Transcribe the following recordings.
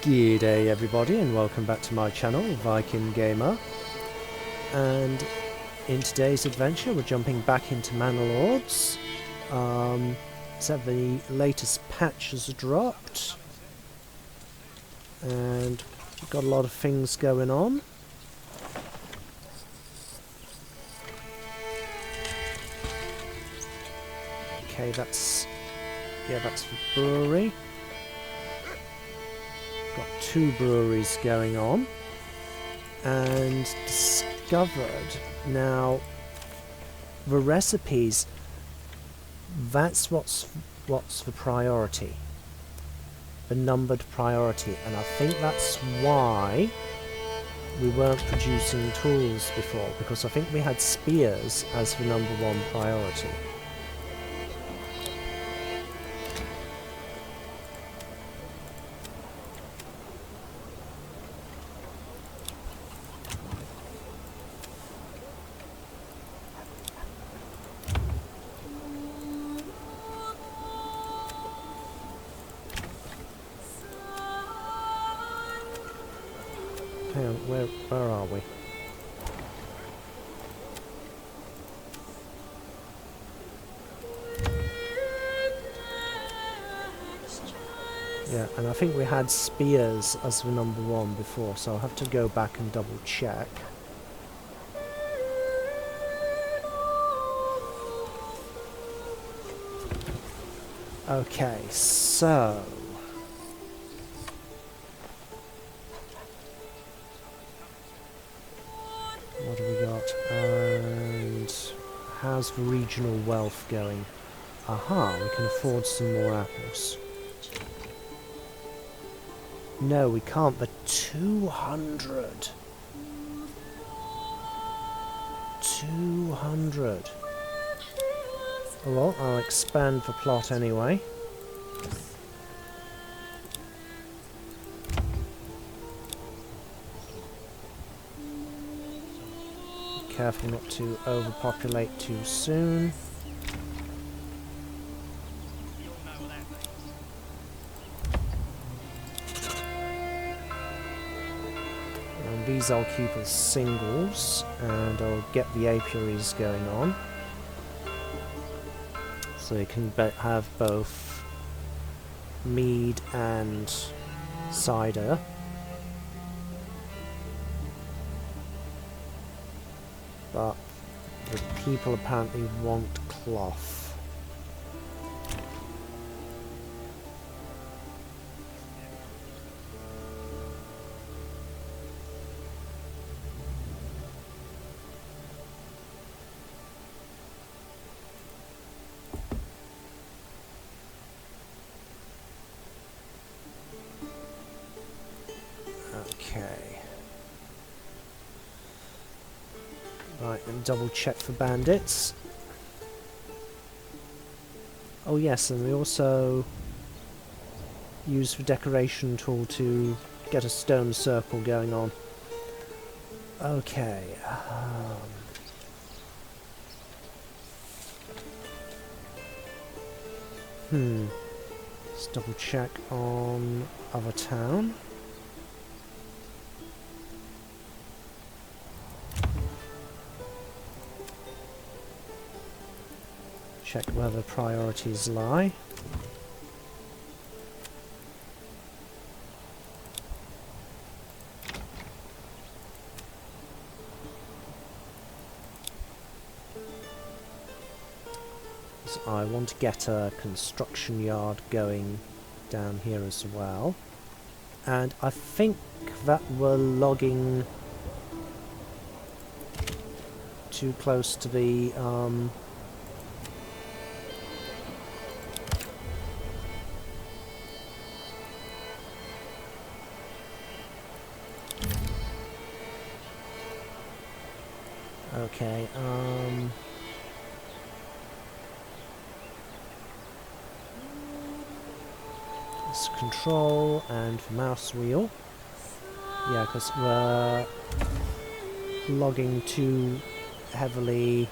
G'day everybody and welcome back to my channel, Viking Gamer. And in today's adventure we're jumping back into Manor Lords. So the latest patch has dropped. And we've got a lot of things going on. Okay, that's the brewery. Got two breweries going on, and discovered now the recipes. That's what's the priority, the numbered priority, and I think that's why we weren't producing tools before, because I think we had spears as the #1 priority. Hang on, where are we? Yeah, and I think we had spears as the #1 before, so I'll have to go back and double check. Okay, so what do we got? And how's the regional wealth going? Aha, we can afford some more apples. No, we can't, but 200! 200! Oh well, I'll expand the plot anyway. Careful not to overpopulate too soon. And these I'll keep as singles, and I'll get the apiaries going on. So you can have both mead and cider. But the people apparently want cloth. Okay. Right, and double check for bandits. Oh yes, and we also use the decoration tool to get a stone circle going on. Okay. Let's double check on other town. Check where the priorities lie. So I want to get a construction yard going down here as well. And I think that we're logging too close to the okay, let's control and mouse wheel. Yeah, because we're logging too heavily.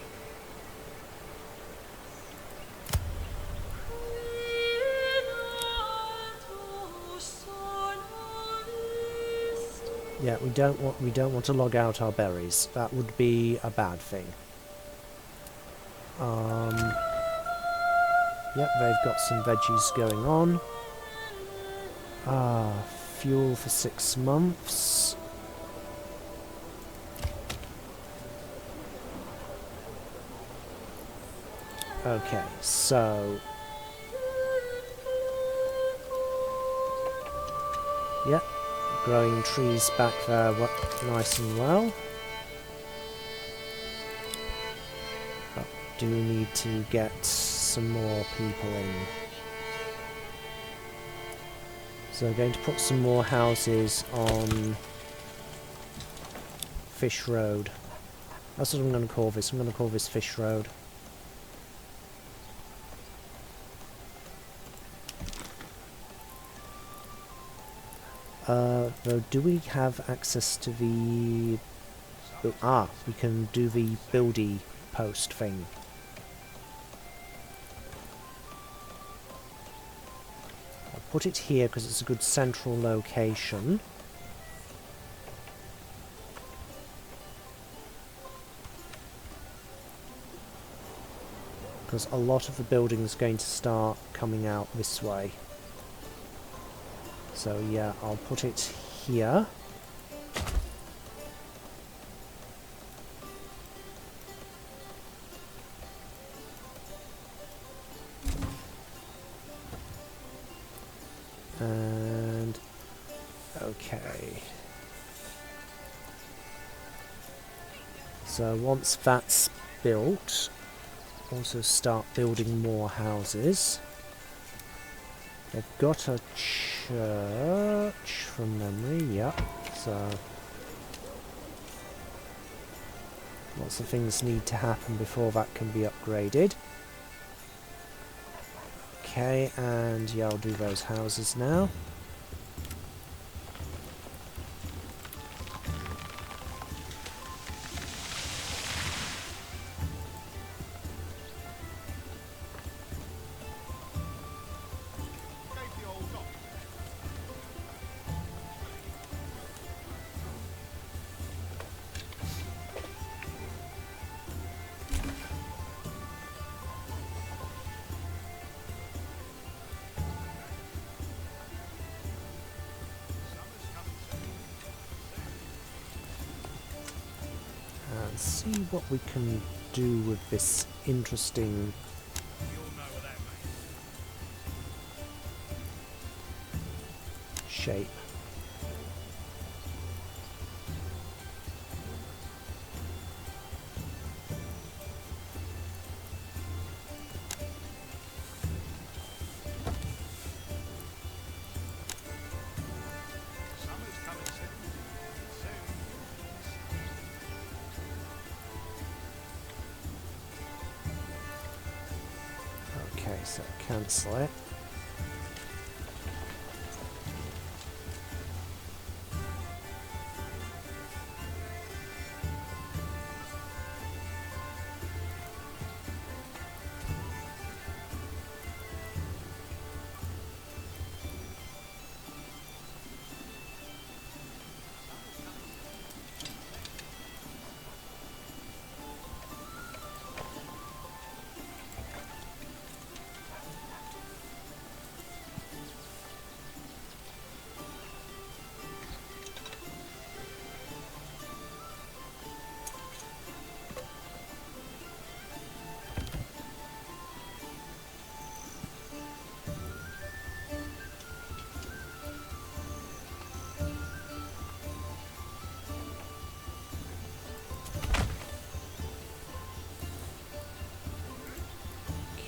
Yeah, we don't want to log out our berries. That would be a bad thing. Yep, they've got some veggies going on. Fuel for 6 months. Okay, so... Yep, growing trees back there nice and well. But do need to get some more people in. So we're going to put some more houses on Fish Road. That's what I'm going to call this. I'm going to call this Fish Road. Though, do we have access to the... we can do the buildy post thing. I'll put it here because it's a good central location. Because a lot of the building is going to start coming out this way. So yeah, I'll put it here. And okay. So once that's built, also start building more houses. They've got a church from memory, yep. So lots of things need to happen before that can be upgraded. Okay, and yeah, I'll do those houses now. And see what we can do with this interesting shape. Okay, so cancel it.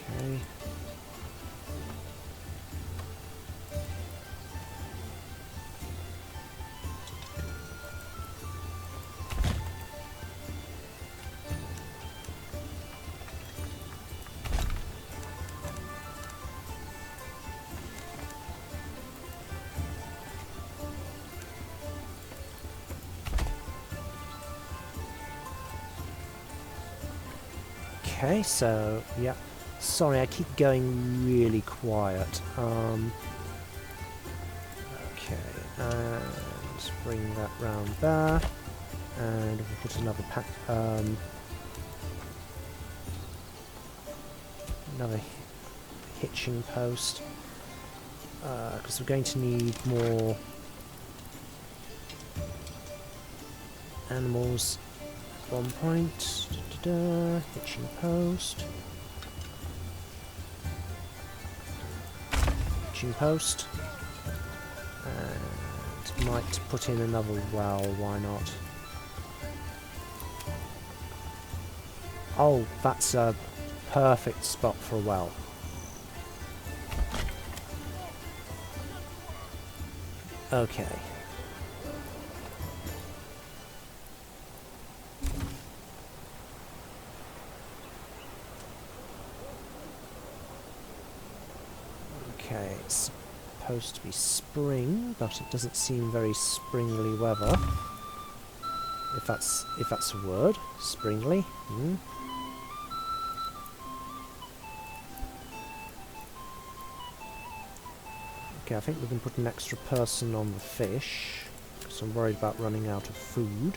Okay. Okay, so yeah. Sorry, I keep going really quiet. Okay, and Let's bring that round there, and we'll put another another hitching post, because we're going to need more animals at one point. Hitching post. Hitching post. And might put in another well, why not? Oh, that's a perfect spot for a well. Okay. Okay, it's supposed to be spring, but it doesn't seem very springly weather. If that's a word, springly. Okay, I think we can put an extra person on the fish, because I'm worried about running out of food.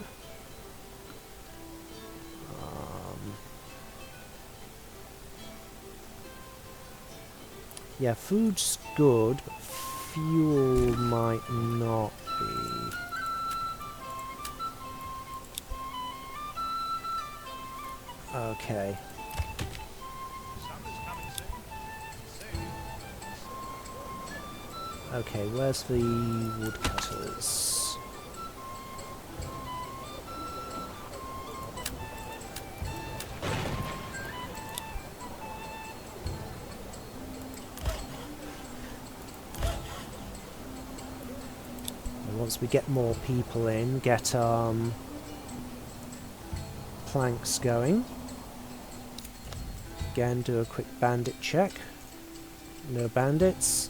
Yeah, food's good, but fuel might not be. Okay. Okay, where's the woodcutters? And once we get more people in, get planks going. Again, do a quick bandit check. No bandits.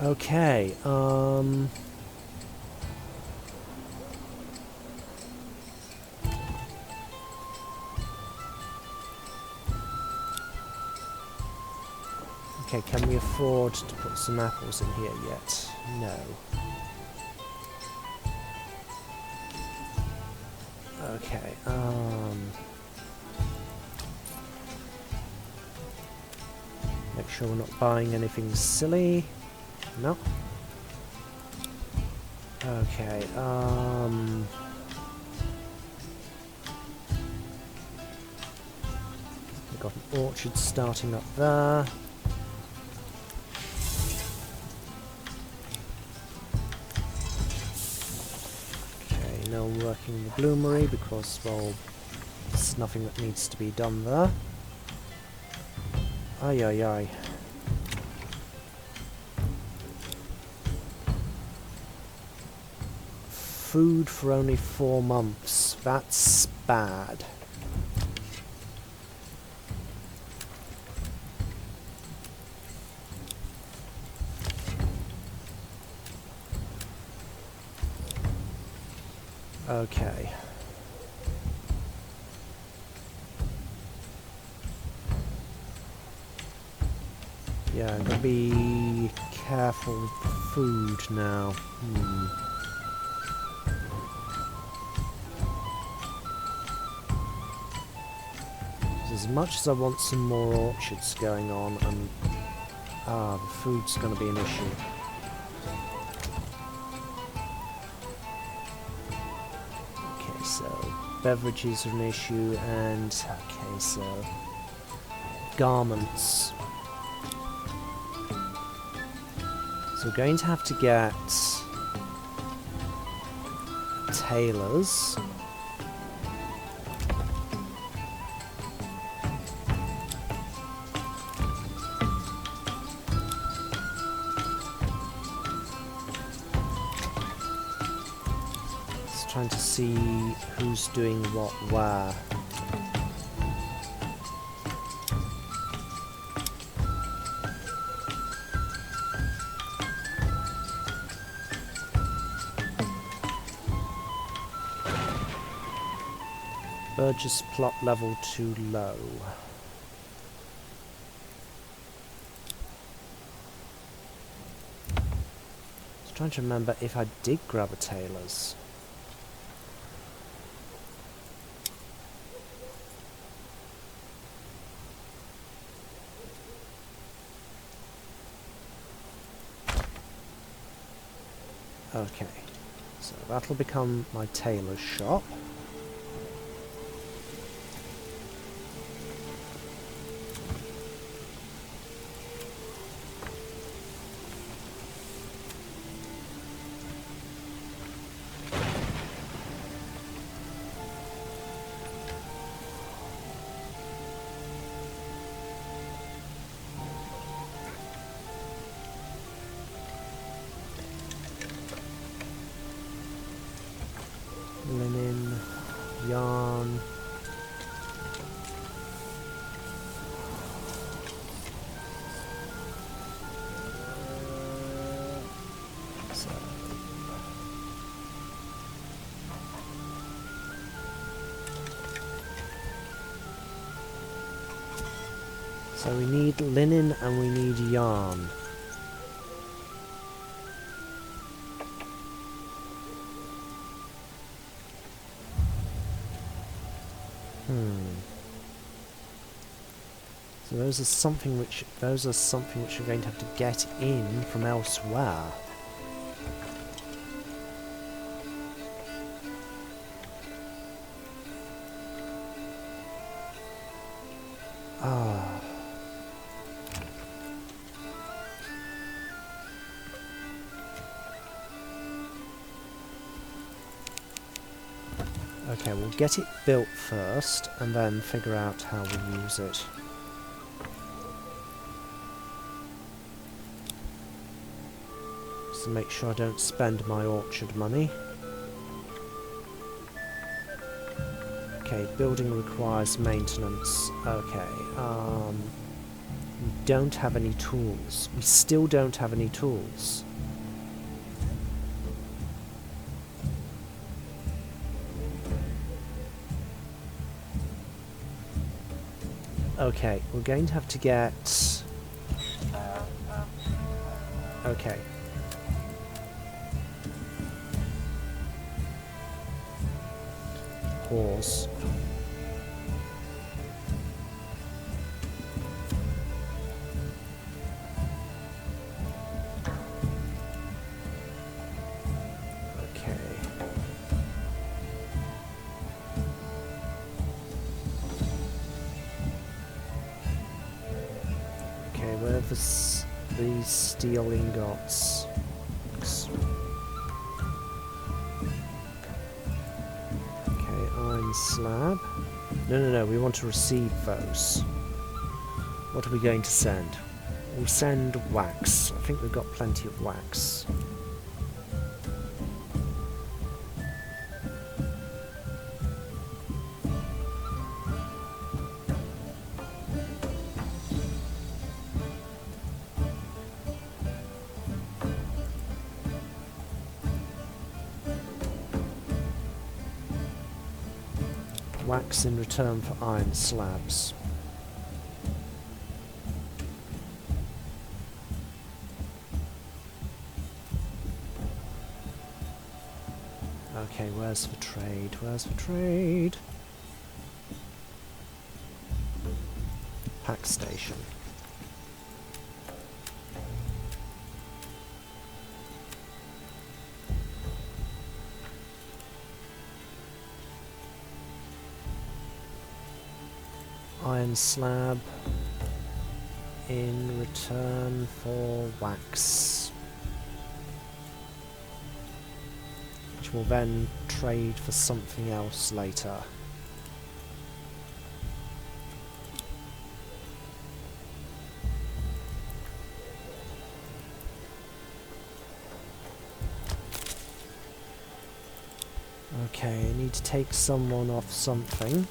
Okay, okay, can we afford to put some apples in here yet? No. Okay, make sure we're not buying anything silly. No. Okay, we've got an orchard starting up there. Okay, now I'm working the bloomery because, well, there's nothing that needs to be done there. Ay ay ay. Food for only 4 months. That's bad. Okay. Yeah, I'm gonna be careful with the food now. As much as I want some more orchards going on, and the food's going to be an issue. Okay, so beverages are an issue, and okay, so garments. So we're going to have to get tailors. Trying to see who's doing what where. Burgess plot level too low. Trying to remember if I did grab a tailor's. Okay, so that'll become my tailor's shop. Linen, yarn. So we need linen and we need yarn. So those are something which we're going to have to get in from elsewhere. Ah. Okay, we'll get it built first and then figure out how we use it. Just to make sure I don't spend my orchard money. Okay, building requires maintenance. Okay, we don't have any tools. We still don't have any tools. Okay, we're going to have to get... Okay. Horse. Where are these steel ingots? Okay, iron slab. No, we want to receive those. What are we going to send? We'll send wax. I think we've got plenty of wax. Wax in return for iron slabs. Okay, where's the trade? Where's the trade? Pack station. Iron slab in return for wax, which will then trade for something else later. Okay, I need to take someone off something.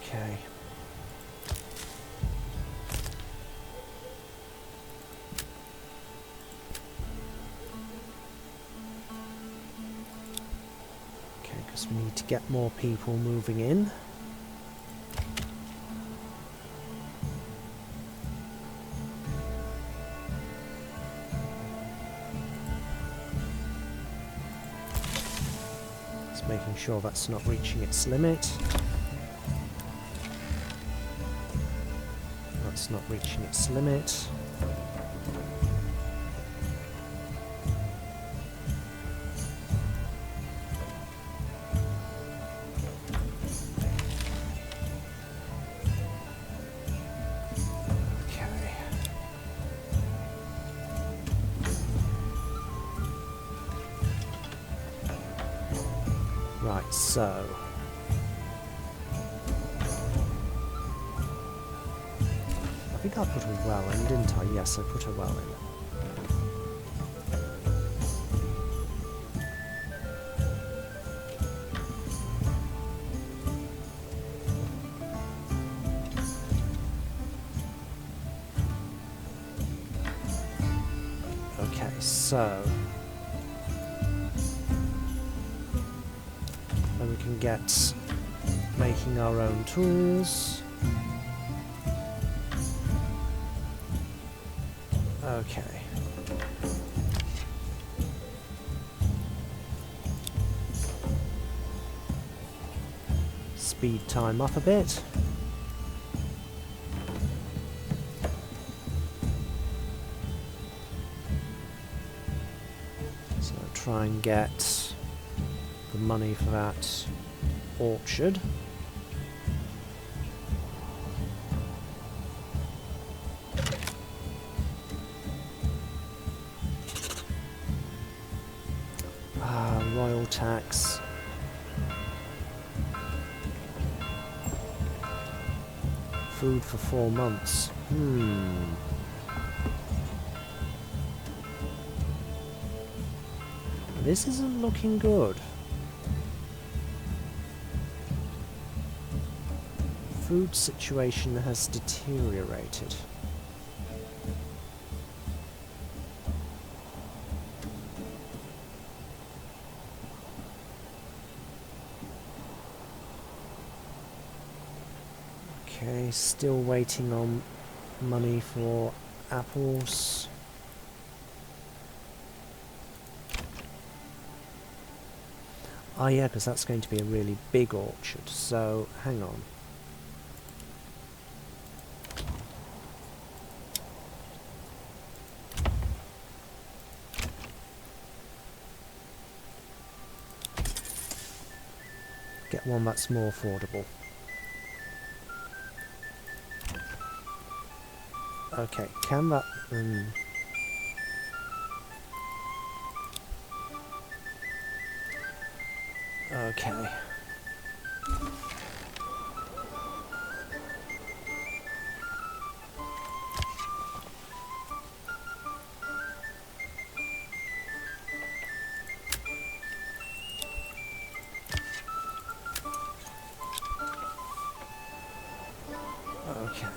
Okay. Okay, So we need to get more people moving in. Just making sure that's not reaching its limit. That's not reaching its limit. Right, so I think I put a well in, didn't I? Yes, I put a well in. Okay, so then we can get making our own tools. Okay. Speed time up a bit. So try and get the money for that orchard. Royal tax. Food for 4 months. This isn't looking good. Food situation has deteriorated. Okay, still waiting on money for apples. Oh yeah, because that's going to be a really big orchard, so hang on. Get one that's more affordable. Okay, can that... Okay. Okay.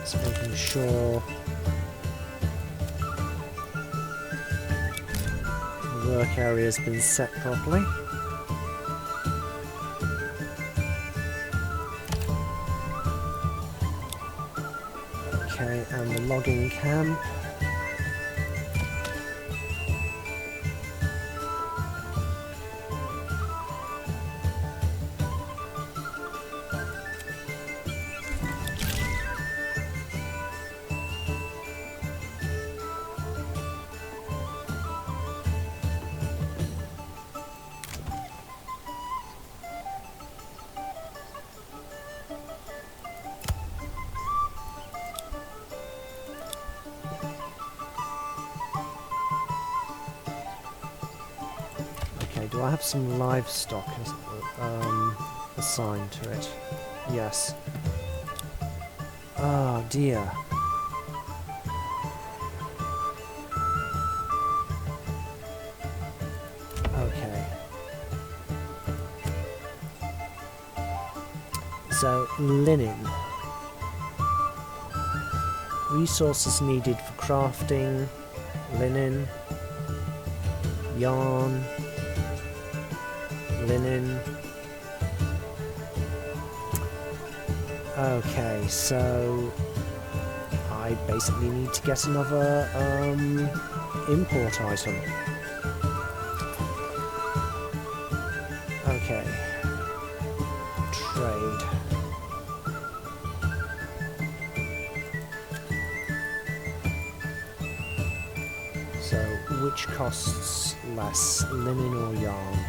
Just making sure the work area has been set properly. Okay, and the logging camp. Okay, do I have some livestock assigned to it? Yes. Oh dear. Okay. So, linen. Resources needed for crafting, linen, yarn, linen. Okay, so I basically need to get another import item. Okay. Trade. So, which costs less, linen or yarn?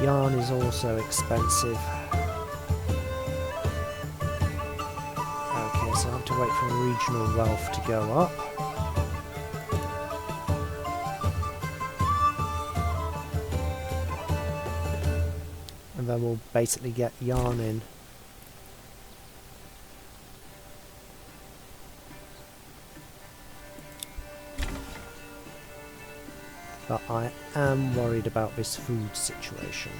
Yarn is also expensive. Okay, so I have to wait for regional wealth to go up. And then we'll basically get yarn in. But I am worried about this food situation.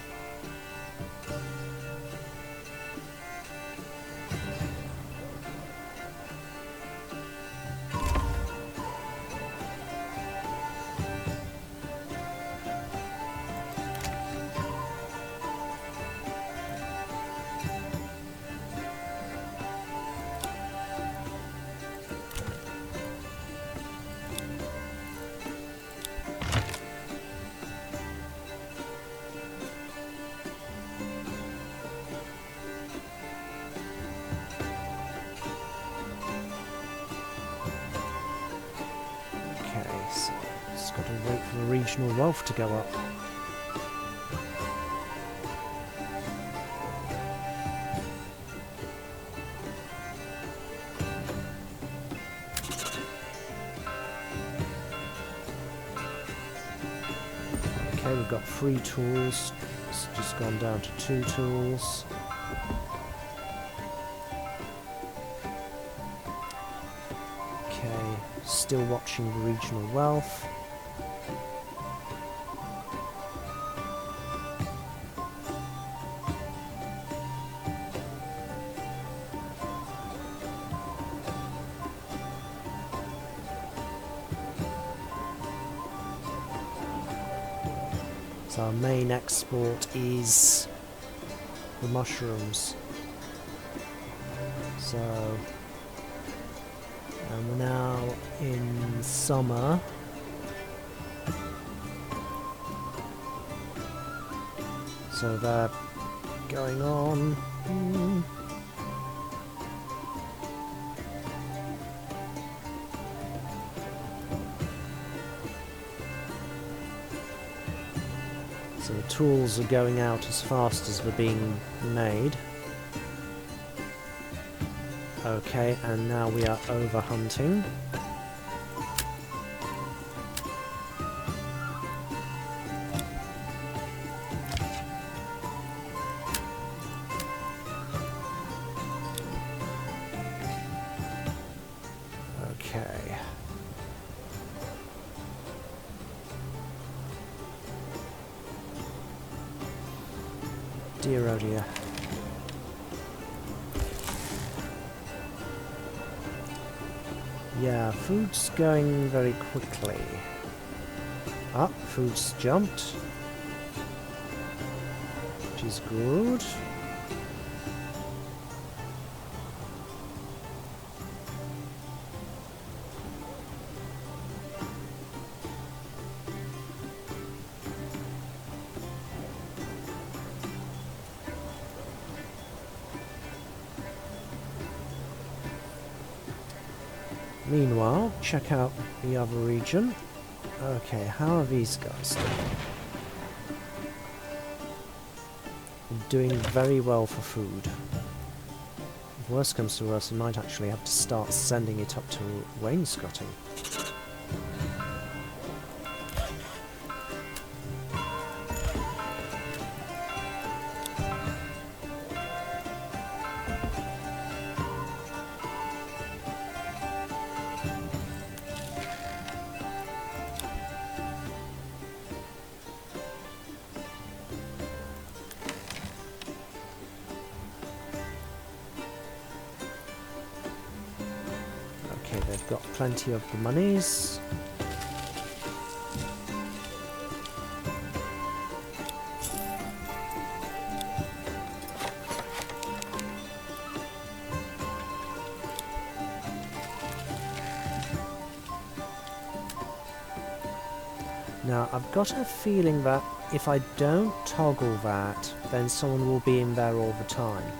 Got to wait for the regional wealth to go up. Okay, we've got 3 tools. It's just gone down to 2 tools. Okay, still watching the regional wealth. So our main export is the mushrooms. So, and we're now in summer. So they're going on. So the tools are going out as fast as they're being made. Okay, and now we are over hunting. Okay. Dear oh dear. Yeah, food's going very quickly. Ah, food's jumped. Which is good. Meanwhile, check out the other region. Okay, how are these guys doing? Doing very well for food. If worse comes to worse, I might actually have to start sending it up to wainscoting. Okay, they've got plenty of the monies. Now, I've got a feeling that if I don't toggle that, then someone will be in there all the time.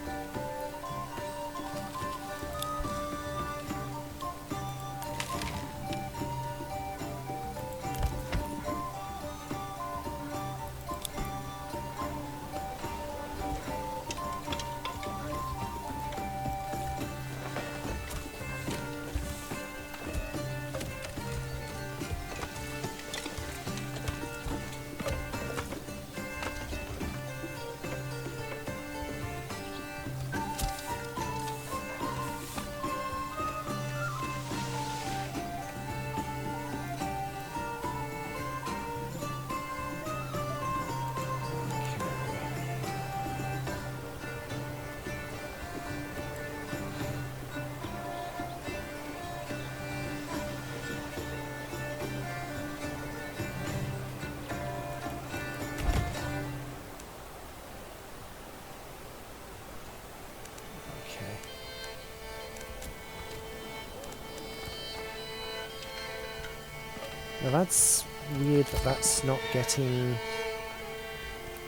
Now that's weird that that's not getting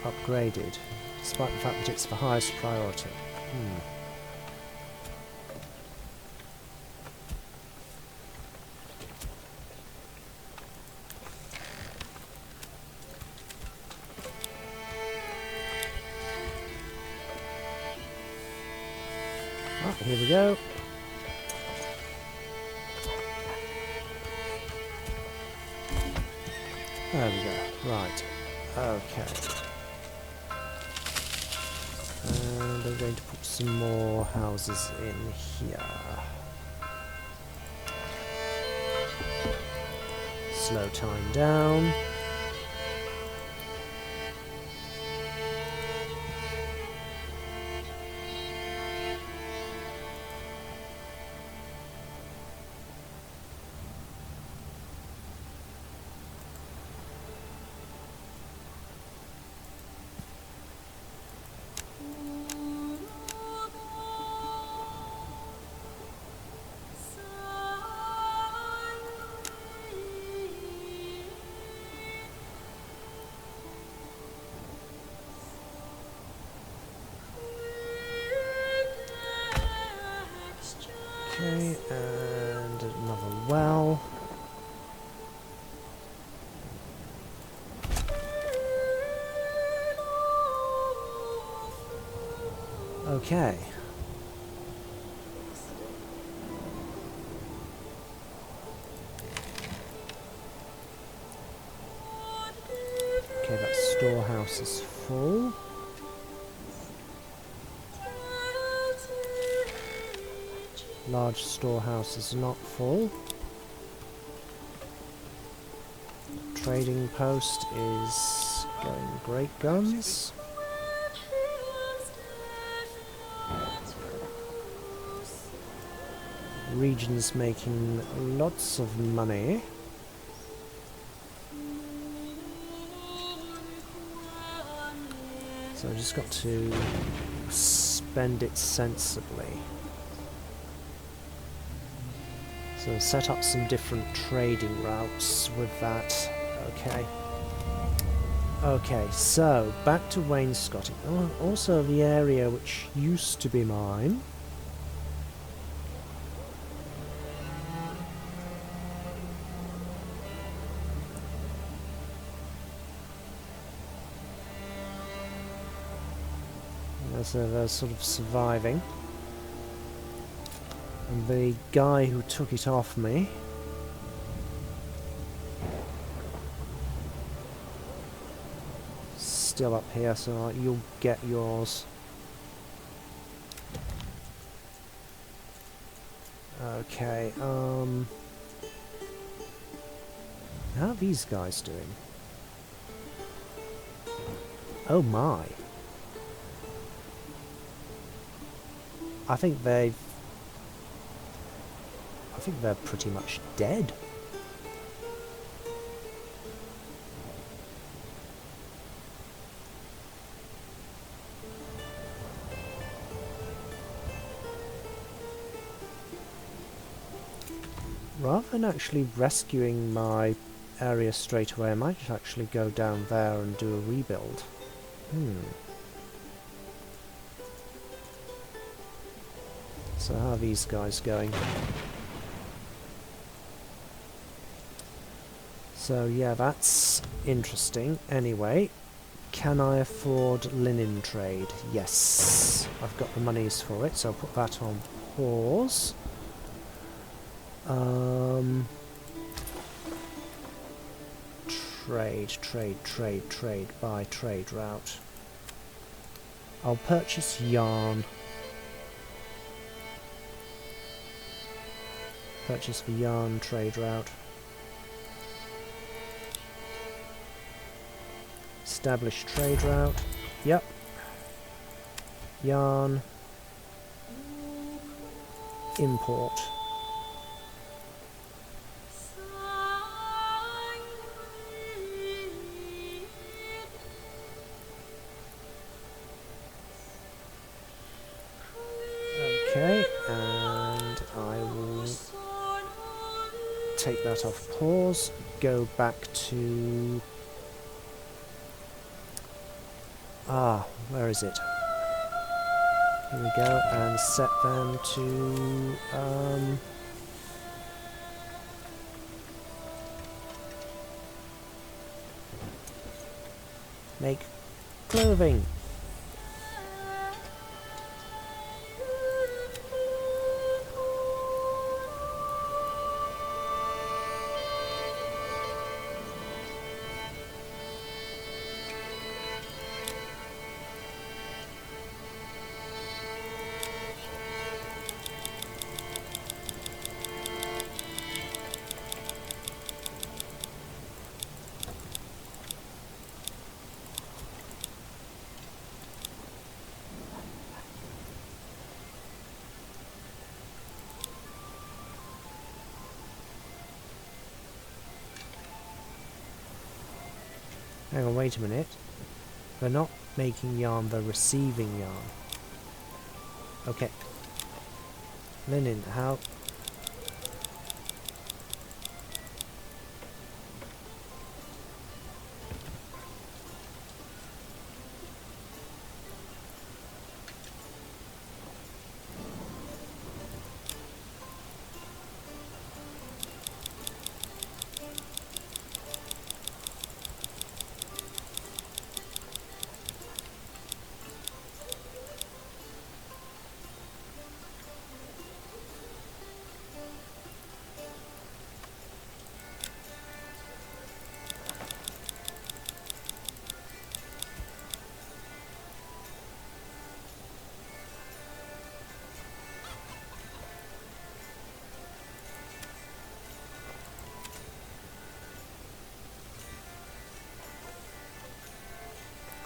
upgraded, despite the fact that it's the highest priority. Oh, here we go. There we go. Right. Okay. And I'm going to put some more houses in here. Slow time down. Okay, and another well. Okay. Okay, that storehouse is full. Large storehouse is not full. Trading post is going great guns. Region's making lots of money. So I just got to spend it sensibly. So set up some different trading routes with that. Okay. Okay, so back to wainscoting. Oh, also the area which used to be mine. So they're sort of surviving. And the guy who took it off me still up here, so you'll get yours. Okay, how are these guys doing? Oh my. I think they're pretty much dead. Rather than actually rescuing my area straight away, I might actually go down there and do a rebuild. So how are these guys going? So yeah, that's interesting. Anyway, can I afford linen trade? Yes. I've got the monies for it, so I'll put that on pause. Trade, buy trade route. I'll purchase yarn. Purchase the yarn trade route. Establish trade route. Yep. Yarn. Import. Okay, and I will take that off pause, go back to... where is it? Here we go, and set them to... make clothing. Hang on, wait a minute. They're not making yarn, they're receiving yarn. Okay. Linen, how...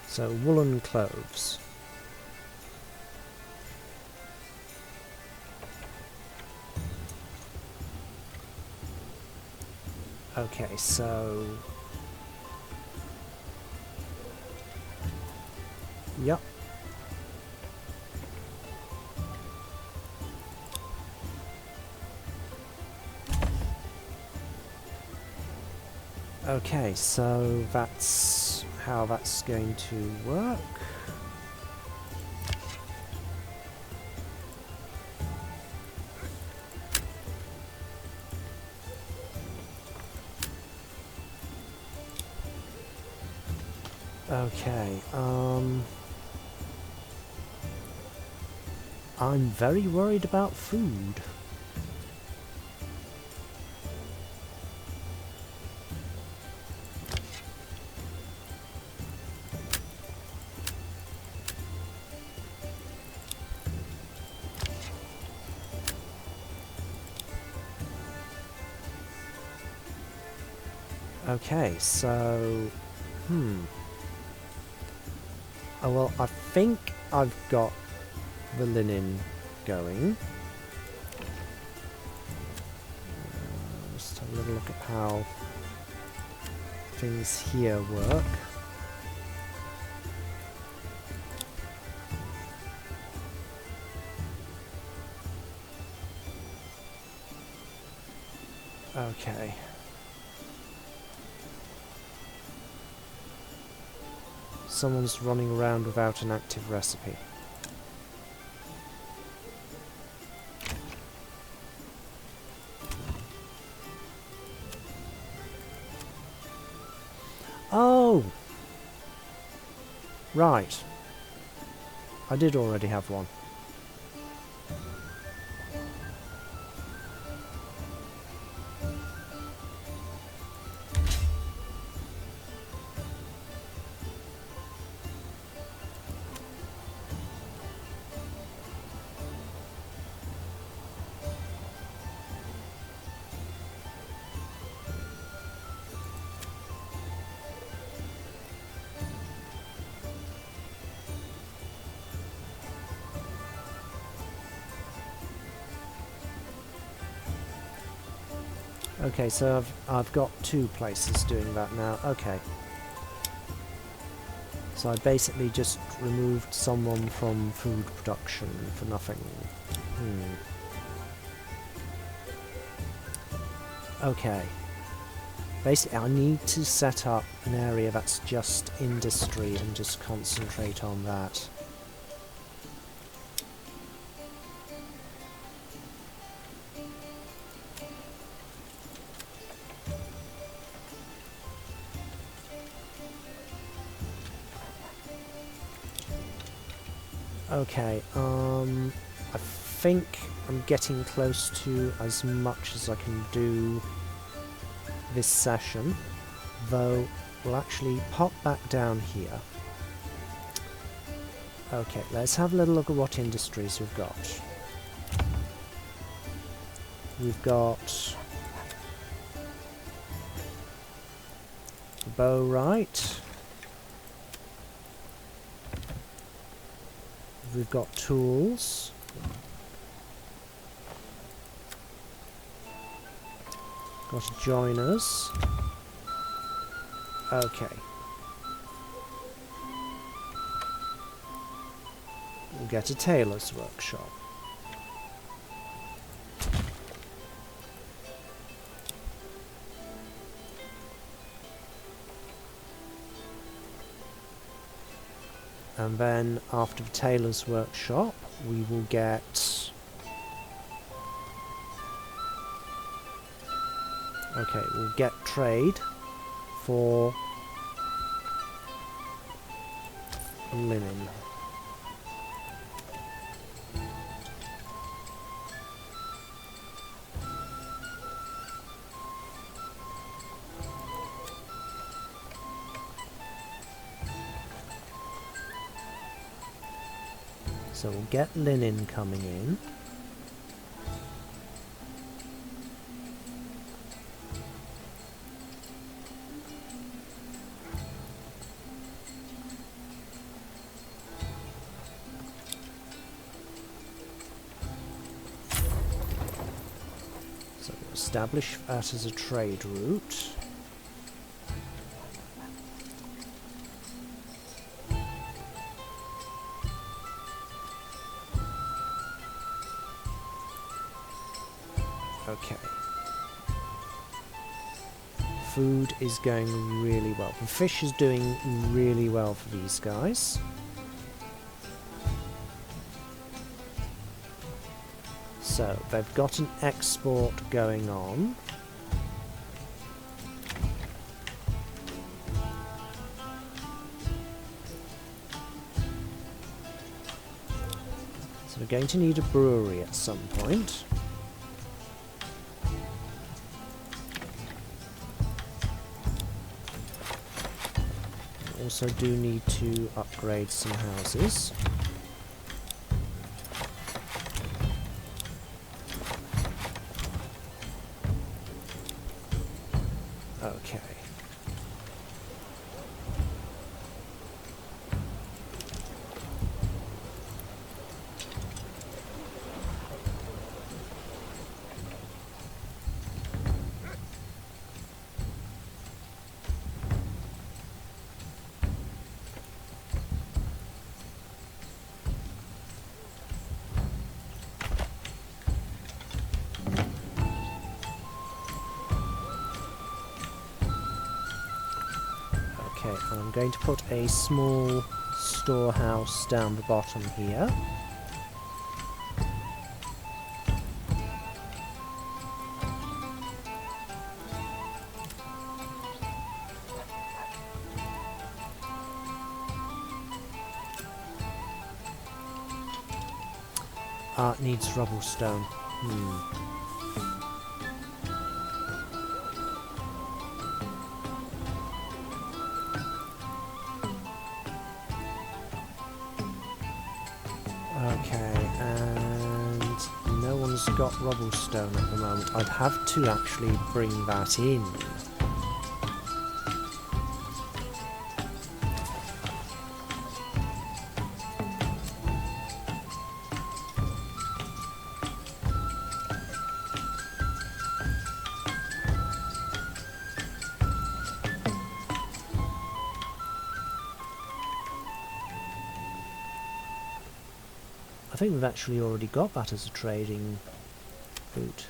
So, woolen clothes. Okay, so... Yep. Okay, so that's how that's going to work. Okay, I'm very worried about food. Okay, so... Oh, well, I think I've got the linen going. Just have a little look at how things here work. Okay. Someone's running around without an active recipe. Oh! Right. I did already have one. Okay, so I've got 2 places doing that now. Okay. So I basically just removed someone from food production for nothing. Okay. Basically, I need to set up an area that's just industry and just concentrate on that. Okay, I think I'm getting close to as much as I can do this session, though we'll actually pop back down here. Okay, let's have a little look at what industries we've got. We've got Bowright. We've got tools. Got joiners. Okay. We'll get a tailor's workshop. And then after the tailor's workshop, we will get... Okay, we'll get trade for linen. So we'll get linen coming in. So we'll establish that as a trade route. Okay. Food is going really well. The fish is doing really well for these guys. So, they've got an export going on. So We're going to need a brewery at some point. We also do need to upgrade some houses. Okay. Okay, I'm going to put a small storehouse down the bottom here. It needs rubblestone. Okay, and no one's got rubblestone at the moment. I'd have to actually bring that in. I think we've actually already got that as a trading route.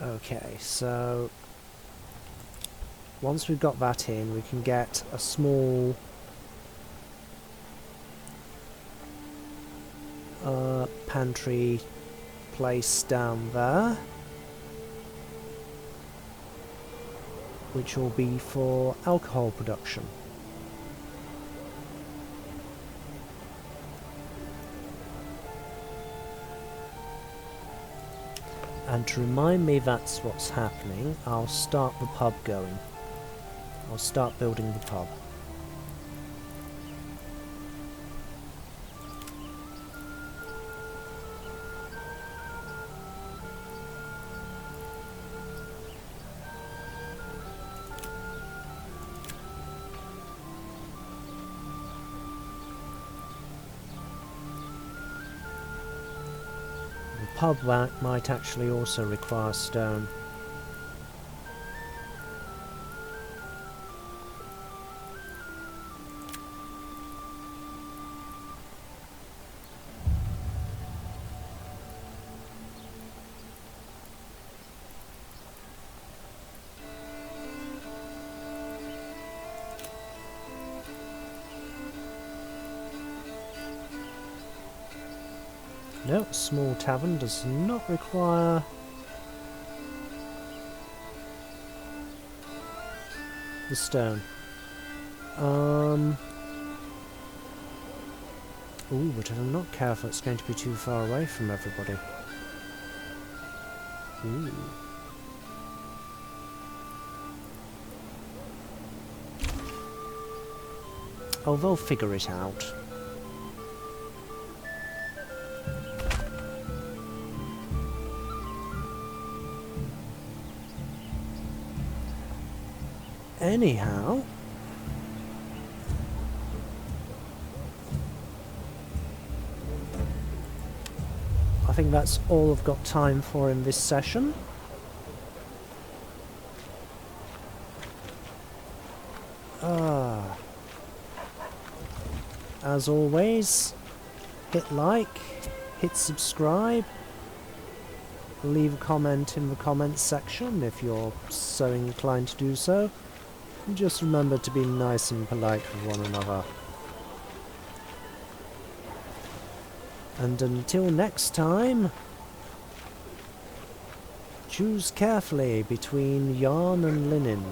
Okay, so once we've got that in, we can get a small pantry place down there, which will be for alcohol production. And to remind me that's what's happening, I'll start the pub going. I'll start building the pub. The pub might actually also require stone. No, small tavern does not require the stone. Ooh, but if I'm not careful, it's going to be too far away from everybody. Ooh. Oh, they'll figure it out. Anyhow, I think that's all I've got time for in this session. As always, hit like, hit subscribe, leave a comment in the comments section if you're so inclined to do so. And just remember to be nice and polite with one another. And until next time, Choose carefully between yarn and linen.